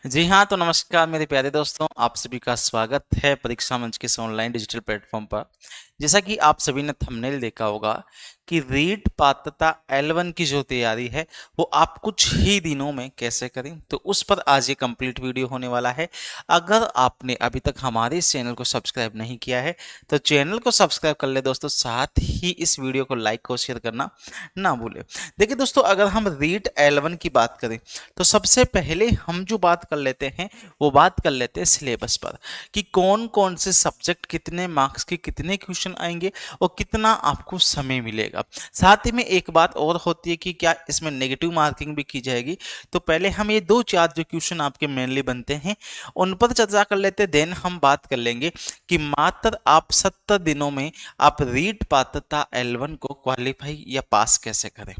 जी हाँ, तो नमस्कार मेरे प्यारे दोस्तों, आप सभी का स्वागत है परीक्षा मंच के इस ऑनलाइन डिजिटल प्लेटफॉर्म पर। जैसा कि आप सभी ने थंबनेल देखा होगा कि रीट पात्रता L1 की जो तैयारी है वो आप कुछ ही दिनों में कैसे करें, तो उस पर आज ये कंप्लीट वीडियो होने वाला है। अगर आपने अभी तक हमारे इस चैनल को सब्सक्राइब नहीं किया है तो चैनल को सब्सक्राइब कर ले दोस्तों, साथ ही इस वीडियो को लाइक और शेयर करना ना भूलें। देखिए दोस्तों, अगर हम रीट L1 की बात करें तो सबसे पहले हम जो बात कर लेते हैं वो बात कर लेते हैं सिलेबस पर कि कौन कौन से सब्जेक्ट कितने मार्क्स के कितने क्वेश्चन आएंगे और कितना आपको समय मिलेगा। साथ ही में एक बात और होती है कि क्या इसमें नेगेटिव मार्किंग भी की जाएगी। तो पहले हम ये दो चार जो क्वेश्चन आपके मेनली बनते हैं उन पर चर्चा कर लेते हैं, देन हम बात कर लेंगे कि मात्र आप 70 दिनों में आप रीट पात्रता L1 को क्वालिफाई या पास कैसे करें।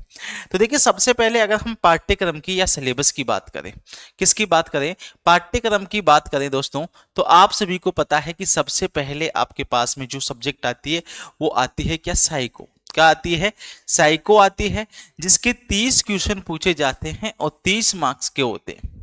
तो देखिए, सबसे पहले अगर हम पाठ्यक्रम की या सिलेबस की बात करें, किसकी बात करें, पाठ्यक्रम की बात करें दोस्तों, तो आप सभी को पता है कि सबसे पहले आपके पास में जो सब्जेक्ट आती है वो आती है क्या, साइको। क्या आती है, साइको आती है, जिसके 30 क्वेश्चन पूछे जाते हैं और 30 मार्क्स के होते हैं।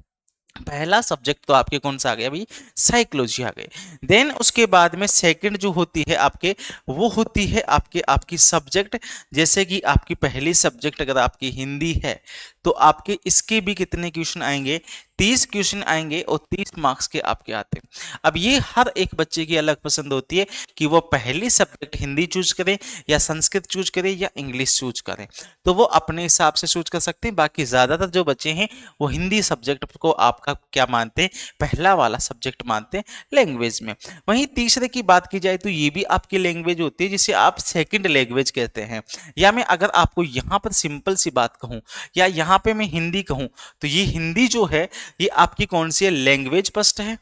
पहला सब्जेक्ट तो आपके कौन सा आ गया भाई, साइकोलॉजी आ गए। देन उसके बाद में सेकंड जो होती है आपके, वो होती है आपके आपकी सब्जेक्ट। जैसे कि आपकी पहली सब्जेक्ट अगर आपकी हिंदी है तो आपके इसके भी कितने क्वेश्चन आएंगे, 30 क्वेश्चन आएंगे और 30 मार्क्स के आपके आते हैं। अब ये हर एक बच्चे की अलग पसंद होती है कि वो पहली सब्जेक्ट हिंदी चूज करे या संस्कृत चूज करे या इंग्लिश चूज करे, तो वो अपने हिसाब से चूज कर सकते हैं। बाकी ज्यादातर जो बच्चे हैं वो हिंदी सब्जेक्ट को आपका क्या मानते हैं, पहला वाला सब्जेक्ट मानते हैं लैंग्वेज में। वहीं तीसरे की बात की जाए तो ये भी आपकी लैंग्वेज होती है जिसे आप सेकंड लैंग्वेज कहते हैं। या मैं अगर आपको यहाँ पर सिंपल सी बात कहूँ या यहाँ पे मैं हिंदी कहूँ, तो ये हिंदी जो है ये आपकी कौन सी है, लैंग्वेज फर्स्ट है।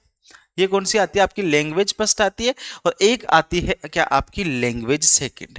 ये कौन सी आती है, आपकी लैंग्वेज फर्स्ट आती है, और एक आती है क्या, आपकी लैंग्वेज सेकंड।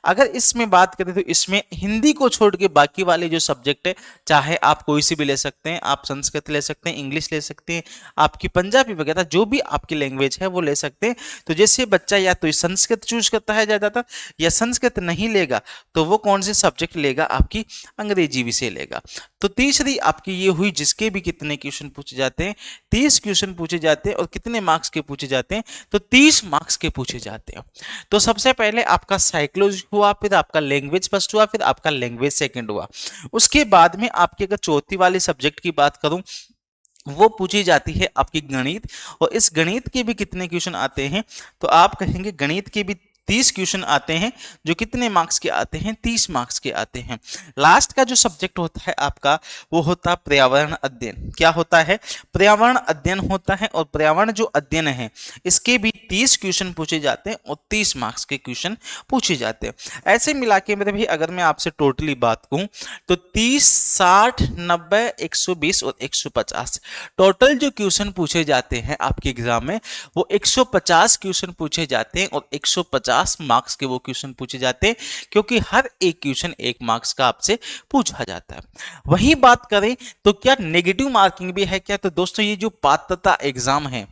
अगर इसमें बात करें तो इसमें हिंदी को छोड़ के बाकी वाले जो सब्जेक्ट है, चाहे आप कोई सी भी ले सकते हैं, आप संस्कृत ले सकते हैं, इंग्लिश ले सकते हैं, आपकी पंजाबी वगैरह जो भी आपकी लैंग्वेज है वो ले सकते हैं। तो जैसे बच्चा या तो संस्कृत चूज करता है ज्यादातर, या संस्कृत नहीं लेगा तो वो कौन से सब्जेक्ट लेगा, आपकी अंग्रेजी विषय लेगा। तो तीसरी आपकी ये हुई जिसके भी कितने क्वेश्चन पूछे जाते हैं, 30 क्वेश्चन पूछे जाते हैं और कितने मार्क्स के पूछे जाते हैं, तो 30 मार्क्स के पूछे जाते हैं। तो सबसे पहले आपका साइकोलॉजी हुआ, फिर आपका लैंग्वेज फर्स्ट हुआ, फिर आपका लैंग्वेज सेकंड हुआ। उसके बाद में आपकी अगर चौथी वाली सब्जेक्ट की बात करूं, वो पूछी जाती है आपकी गणित। और इस गणित के भी कितने क्वेश्चन आते हैं, तो आप कहेंगे गणित के भी 30 क्वेश्चन आते हैं, जो कितने मार्क्स के आते हैं, 30 मार्क्स के आते हैं। लास्ट का जो सब्जेक्ट होता है आपका, वो होता है पर्यावरण अध्ययन। क्या होता है, पर्यावरण अध्ययन होता है। और पर्यावरण जो अध्ययन है इसके भी 30 क्वेश्चन पूछे जाते हैं और 30 मार्क्स के क्वेश्चन पूछे जाते हैं। ऐसे मिला के मेरे भाई अगर मैं आपसे टोटली बात कहूं तो 30, 60, 90, 120 और 150 टोटल जो क्वेश्चन पूछे जाते हैं आपके एग्जाम में, वो 150 क्वेश्चन पूछे जाते हैं और 150 मार्क्स के वो क्वेश्चन पूछे जाते हैं, क्योंकि हर एक क्वेश्चन 1 मार्क्स का आपसे पूछा जाता है। वही बात करें तो क्या नेगेटिव मार्किंग भी है क्या, तो दोस्तों ये जो पात्रता एग्जाम है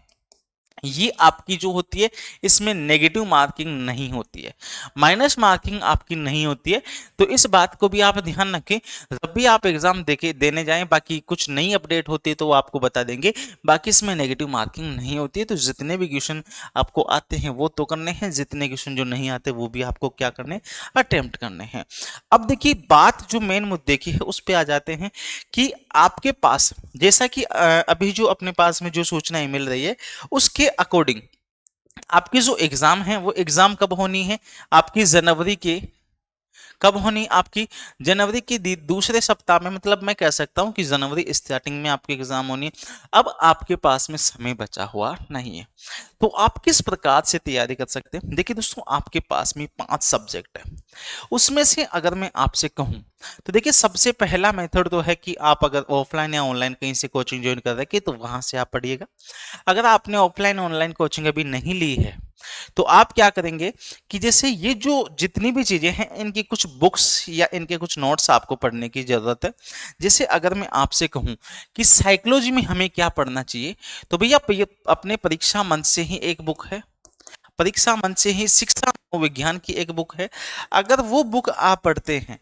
ये आपकी जो होती है इसमें नेगेटिव मार्किंग नहीं होती है, माइनस मार्किंग आपकी नहीं होती है। तो इस बात को भी आप ध्यान रखें जब भी आप एग्जाम देने जाएं। बाकी कुछ नई अपडेट होती है तो वो आपको बता देंगे, बाकी इसमें नेगेटिव मार्किंग नहीं होती है। तो जितने भी क्वेश्चन आपको आते हैं वो तो करने हैं, जितने क्वेश्चन जो नहीं आते वो भी आपको क्या करने, अटेम्प्ट करने हैं। अब देखिए, बात जो मेन मुद्दे की है उस पर आ जाते हैं कि आपके पास जैसा कि अभी जो अपने पास में जो सूचनाएं मिल रही है उसके अकॉर्डिंग आपकी जो एग्जाम है वो एग्जाम कब होनी है, आपकी जनवरी के, कब होनी, आपकी जनवरी के दूसरे सप्ताह में। मतलब मैं कह सकता हूं कि जनवरी स्टार्टिंग में आपकी एग्जाम होनी है। अब आपके पास में समय बचा हुआ नहीं है, तो आप किस प्रकार से तैयारी कर सकते हैं। देखिए दोस्तों, आपके पास में 5 सब्जेक्ट है, उसमें से अगर मैं आपसे कहूं तो देखिए सबसे पहला मेथड तो है कि आप अगर ऑफलाइन या ऑनलाइन कहीं से कोचिंग ज्वाइन कर रहे हैं तो वहां से आप पढ़िएगा। अगर आपने ऑफलाइन ऑनलाइन कोचिंग अभी नहीं ली है तो आप क्या करेंगे कि जैसे ये जो जितनी भी चीजें हैं इनकी कुछ बुक्स या इनके कुछ नोट्स आपको पढ़ने की जरूरत है। जैसे अगर मैं आपसे कहूं कि साइकोलॉजी में हमें क्या पढ़ना चाहिए, तो भैया अपने परीक्षा मंच से ही एक बुक है, परीक्षा मंच से ही शिक्षा विज्ञान की एक बुक है। अगर वो बुक आप पढ़ते हैं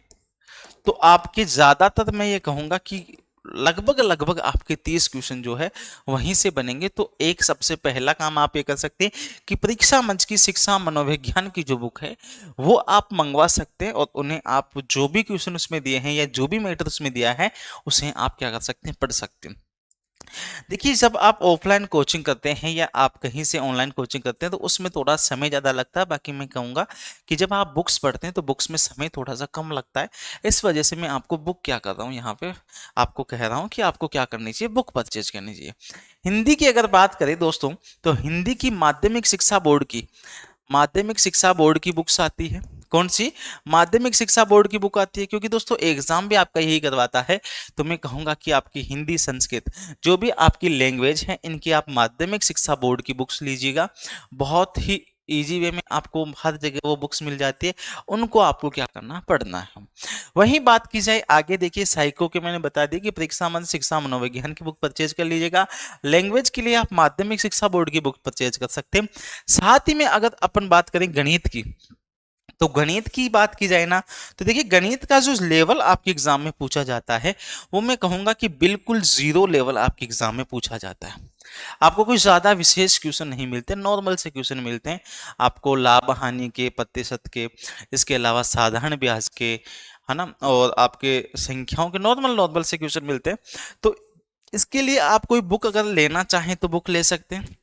तो आपके ज्यादातर मैं ये कहूंगा कि लगभग लगभग आपके 30 क्वेश्चन जो है वहीं से बनेंगे। तो एक सबसे पहला काम आप ये कर सकते हैं कि परीक्षा मंच की शिक्षा मनोविज्ञान की जो बुक है वो आप मंगवा सकते हैं और उन्हें आप जो भी क्वेश्चन उसमें दिए हैं या जो भी मैटर उसमें दिया है उसे आप क्या कर सकते हैं, पढ़ सकते हैं। देखिए, जब आप ऑफलाइन कोचिंग करते हैं या आप कहीं से ऑनलाइन कोचिंग करते हैं तो उसमें थोड़ा समय ज़्यादा लगता है। बाकी मैं कहूँगा कि जब आप बुक्स पढ़ते हैं तो बुक्स में समय थोड़ा सा कम लगता है। इस वजह से मैं आपको बुक क्या कर रहा हूँ यहाँ पे, आपको कह रहा हूँ कि आपको क्या करनी चाहिए, बुक परचेज करनी चाहिए। हिंदी की अगर बात करें दोस्तों, तो हिंदी की माध्यमिक शिक्षा बोर्ड की बुक्स आती है। कौन सी? माध्यमिक शिक्षा बोर्ड की बुक आती है, क्योंकि दोस्तों एग्जाम भी आपका यही करवाता है। तो मैं कहूंगा कि आपकी हिंदी, संस्कृत, जो भी आपकी लैंग्वेज है, इनकी आप माध्यमिक शिक्षा बोर्ड की बुक्स लीजिएगा। बहुत ही इजी वे में आपको हर जगह वो बुक्स मिल जाती है, उनको आपको क्या करना, पढ़ना है। वहीं बात की जाए आगे, देखिए साइको के मैंने बता दिया कि परीक्षा मंच शिक्षा मनोविज्ञान की बुक परचेज कर लीजिएगा। लैंग्वेज के लिए आप माध्यमिक शिक्षा बोर्ड की बुक परचेज कर सकते हैं। साथ ही में अगर अपन बात करें गणित की, तो गणित की बात की जाए ना, तो देखिए गणित का जो लेवल आपके एग्जाम में पूछा जाता है वो मैं कहूंगा कि बिल्कुल जीरो लेवल आपके एग्जाम में पूछा जाता है। आपको कोई ज्यादा विशेष क्वेश्चन नहीं मिलते, नॉर्मल से क्वेश्चन मिलते हैं आपको, लाभ हानि के, प्रतिशत के, इसके अलावा साधारण ब्याज के, है ना, और आपके संख्याओं के नॉर्मल नॉर्मल से क्वेश्चन मिलते हैं। तो इसके लिए आप कोई बुक अगर लेना चाहें तो बुक ले सकते हैं।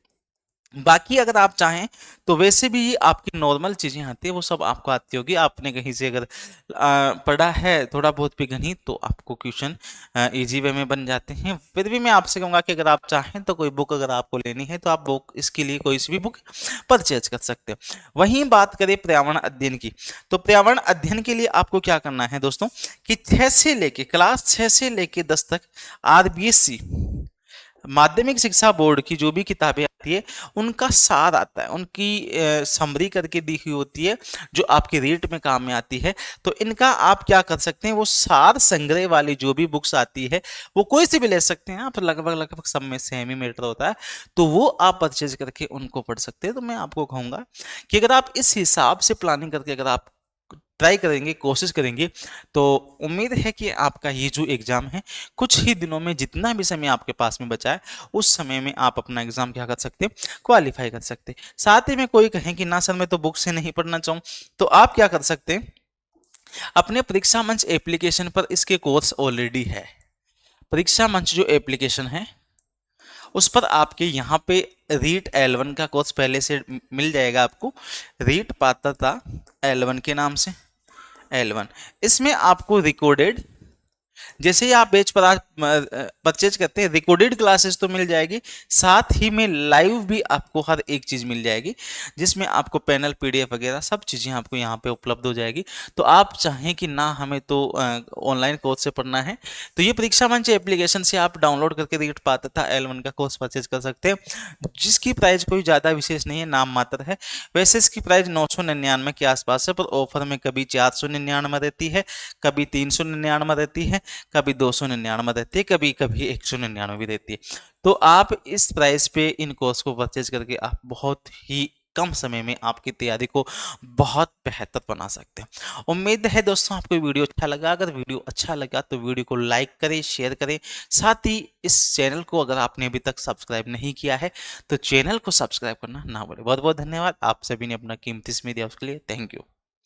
बाकी अगर आप चाहें तो वैसे भी आपकी नॉर्मल चीजें आती है, वो सब आपको आती होगी। आपने कहीं से अगर पढ़ा है थोड़ा बहुत भी गणित, तो आपको क्वेश्चन इजी वे में बन जाते हैं। फिर भी मैं आपसे कहूंगा कि अगर आप चाहें तो कोई बुक अगर आपको लेनी है तो आप बुक, इसके लिए कोई सी भी बुक परचेज कर सकते हो। वहीं बात करें पर्यावरण अध्ययन की, तो पर्यावरण अध्ययन के लिए आपको क्या करना है दोस्तों, कि क्लास 6 से लेके 10 तक आरबीएससी माध्यमिक शिक्षा बोर्ड की जो भी किताबें आती है उनका सार आता है, उनकी समरी करके दी हुई होती है, जो आपके रेट में काम में आती है। तो इनका आप क्या कर सकते हैं, वो सार संग्रह वाली जो भी बुक्स आती है वो कोई सी भी ले सकते हैं आप, लगभग लगभग सब में सेम ही मैटर होता है, तो वो आप परचेज करके उनको पढ़ सकते हैं। तो मैं आपको कहूंगा कि अगर आप इस हिसाब से प्लानिंग करके अगर आप ट्राई करेंगे, कोशिश करेंगे, तो उम्मीद है कि आपका ये जो एग्जाम है कुछ ही दिनों में, जितना भी समय आपके पास में बचा है उस समय में आप अपना एग्जाम क्या कर सकते हैं, क्वालिफाई कर सकते हैं। साथ ही में कोई कहें कि ना सर मैं तो बुक से नहीं पढ़ना चाहूँ, तो आप क्या कर सकते हैं, अपने परीक्षा मंच एप्लीकेशन पर इसके कोर्स ऑलरेडी है। परीक्षा मंच जो एप्लीकेशन है उस पर आपके यहाँ पे रीट L1 का कोर्स पहले से मिल जाएगा आपको, रीट पात्रता L1 के नाम से, L1। इसमें आपको रिकॉर्डेड, जैसे ही आप पेज पर परचेज करते हैं, रिकॉर्डेड क्लासेस तो मिल जाएगी, साथ ही में लाइव भी आपको हर एक चीज मिल जाएगी, जिसमें आपको पैनल, पीडीएफ वगैरह सब चीजें आपको यहाँ पे उपलब्ध हो जाएगी। तो आप चाहें कि ना हमें तो ऑनलाइन कोर्स से पढ़ना है, तो ये परीक्षा मंच एप्लीकेशन से आप डाउनलोड करके रीट पात्रता L1 का कोर्स परचेज कर सकते हैं, जिसकी प्राइस कोई ज्यादा विशेष नहीं है, नाम मात्र है। वैसे इसकी प्राइस 999 के आसपास है, पर ऑफर में कभी 499 रहती है, कभी 399 रहती है, कभी 299 रहती है, कभी कभी 199 भी रहती है। तो आप इस प्राइस पे इन कोर्स को परचेज करके आप बहुत ही कम समय में आपकी तैयारी को बहुत बेहतर बना सकते हैं। उम्मीद है दोस्तों आपको वीडियो अच्छा लगा। अगर वीडियो अच्छा लगा तो वीडियो को लाइक करें, शेयर करें, साथ ही इस चैनल को अगर आपने अभी तक सब्सक्राइब नहीं किया है तो चैनल को सब्सक्राइब करना ना भूलें। बहुत बहुत धन्यवाद, आप सभी ने अपना कीमती समय दिया उसके लिए। Thank you.